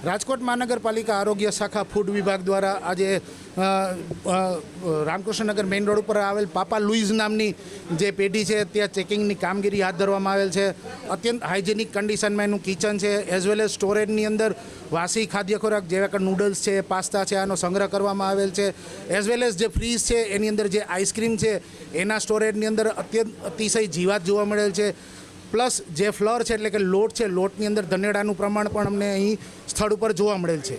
રાજકોટ મહાનગરપાલિકા આરોગ્ય શાખા ફૂડ વિભાગ દ્વારા આજે રામકૃષ્ણનગર મેઇન રોડ ઉપર આવેલ પાપા લુઈઝ નામની જે પેઢી છે ત્યાં ચેકિંગની કામગીરી હાથ ધરવામાં આવેલ છે. અત્યંત હાઇજેનિક કન્ડિશનમાં એનું કિચન છે, એઝ વેલ એઝ સ્ટોરેજની અંદર વાસી ખાદ્ય ખોરાક જેવા કે નૂડલ્સ છે, પાસ્તા છે, આનો સંગ્રહ કરવામાં આવેલ છે. એઝ વેલ એઝ જે ફ્રીઝ છે એની અંદર જે આઈસ્ક્રીમ છે એના સ્ટોરેજની અંદર અતિશય જીવાત જોવા મળેલ છે. પ્લસ જે ફ્લોર છે એટલે કે લોટ છે, લોટની અંદર ધનેડાનું પ્રમાણ પણ અમને અહીં સ્થળ ઉપર જોવા મળેલ છે.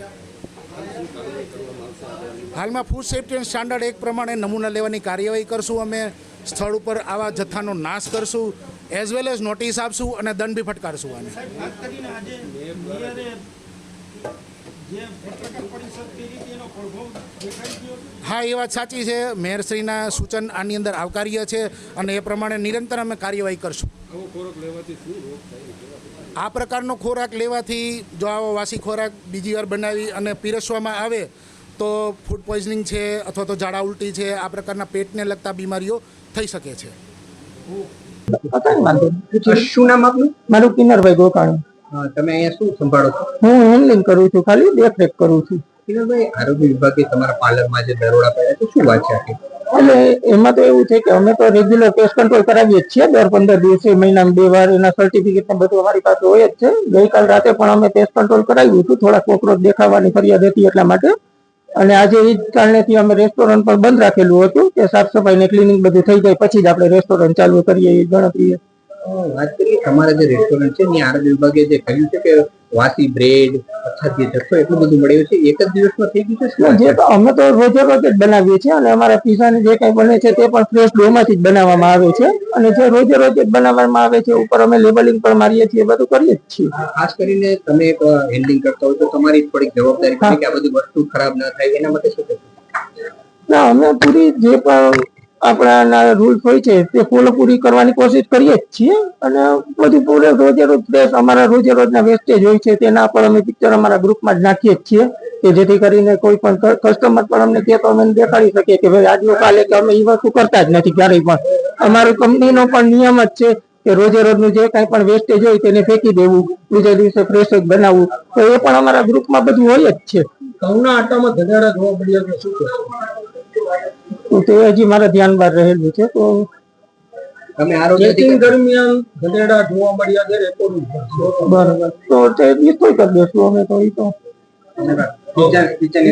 હાલમાં ફૂડ સેફ્ટી એન્ડ સ્ટાન્ડર્ડ એક પ્રમાણે નમૂના લેવાની કાર્યવાહી કરશું. અમે સ્થળ ઉપર આવા જથ્થાનો નાશ કરશું, એઝ વેલ એઝ નોટિસ આપશું અને દંડ બી ફટકારશું. આને હા, એ વાત સાચી છે. મેયરશ્રીના સૂચન આની અંદર આવકાર્ય છે અને એ પ્રમાણે નિરંતર અમે કાર્યવાહી કરશું. આ પ્રકારનો ખોરાક લેવાથી જો આવો વાસી ખોરાક બીજી વાર બનાવી અને પીરસવામાં આવે તો ફૂડ પોઈઝનિંગ છે અથવા તો ઝાડા ઉલટી છે, આ પ્રકારના પેટને લગતા બીમારીઓ થઈ શકે છે. શું નામ આપનું? મારું કિન્નરભાઈ ગોકાણી. તમે અહીંયા શું સંભાળો છો? હું હેન્ડલિંગ કરું છું, ખાલી દેખરેખ કરું છું. કિન્નરભાઈ, આરોગ્ય વિભાગે તમારા પાર્લરમાં જે દરોડા પાડ્યા છે, શું વાત છે આખી? એટલે એમાં તો એવું છે કે અમે તો રેગ્યુલર પેસ્ટ કંટ્રોલ કરાવીએ જ છીએ, દર 15 દિવસે, મહિનામાં 2 વાર. એના સર્ટિફિકેટ ને બધું અમારી પાસે હોય જ છે. ગઈકાલ રાતે પણ અમે પેસ્ટ કંટ્રોલ કરાવ્યું હતું, થોડા કોકરોચ દેખાવાની ફરિયાદ હતી એટલા માટે. અને આજે એ જ કારણેથી અમે રેસ્ટોરન્ટ પણ બંધ રાખેલું હતું કે સાફ સફાઈ ને ક્લિનિંગ બધું થઈ જાય પછી જ આપણે રેસ્ટોરન્ટ ચાલુ કરીએ એ ગણતરીએ. વાત કરીએ તમારા જે રેસ્ટોરન્ટ છે ત્યાં આરોગ્ય વિભાગે જે કહ્યું છે કે વાસી બ્રેડ અથવા જે જથ્થો એટલું બધું મળ્યું છે, એક જ દિવસમાં થઈ ગયું છે? જે તો અમે તો રોજે રોજ જ બનાવીએ છીએ અને અમારા પીઝા ને જે કઈ બને છે તે પણ ફ્રેશ ડોમાંથી જ બનાવવામાં આવે છે. અને જે રોજે રોજ જ બનાવવામાં આવે છે ઉપર અમે લેબલિંગ પણ મારીએ છીએ, બધું કરીએ જ છીએ. ખાસ કરીને તમે એક હેન્ડલિંગ કરતા હોય તો તમારી થોડીક જવાબદારી છે કે આ બધી વસ્તુ ખરાબ ન થાય, એના માટે શું કરશો? ના, અમે પૂરી જે પણ આપણા રૂલ્સ હોય છે તે ફોલો પૂરી કરવાની કોશિશ કરીએ જ છીએ. અને બધું પૂરે રોજે રોજ ફ્રેશ અમારા રોજે રોજના વેસ્ટેજ હોય છે તેના પણ અમે પિક્ચર અમારા ગ્રુપમાં જ નાખીએ જ છીએ કે જેથી કરીને કોઈ પણ કસ્ટમર પણ અમને કે તો અમે દેખાડી શકીએ કે ભાઈ આજનું કાલે કે અમે એ વસ્તુ કરતા જ નથી ક્યારેય પણ. અમારું કંપનીનો પણ નિયમ જ છે કે રોજે રોજનું જે કાંઈ પણ વેસ્ટેજ હોય તેને ફેંકી દેવું, બીજા દિવસે ફ્રેશ જ બનાવવું. તો એ પણ અમારા ગ્રુપમાં બધું હોય જ છે. ઘઉંના આટામાં ધજાડા જોવા મળ્યા કે શું કરશો? તે હજી મારા ધ્યાન બહાર રહેલું છે. તો તમે આરોગ્ય દરમિયાન ધજાડા જોવા મળ્યા છે રેકોર્ડ બરાબર, તો તે નિશ્ચય કરી દેશું અમે તો. એ તો કિચન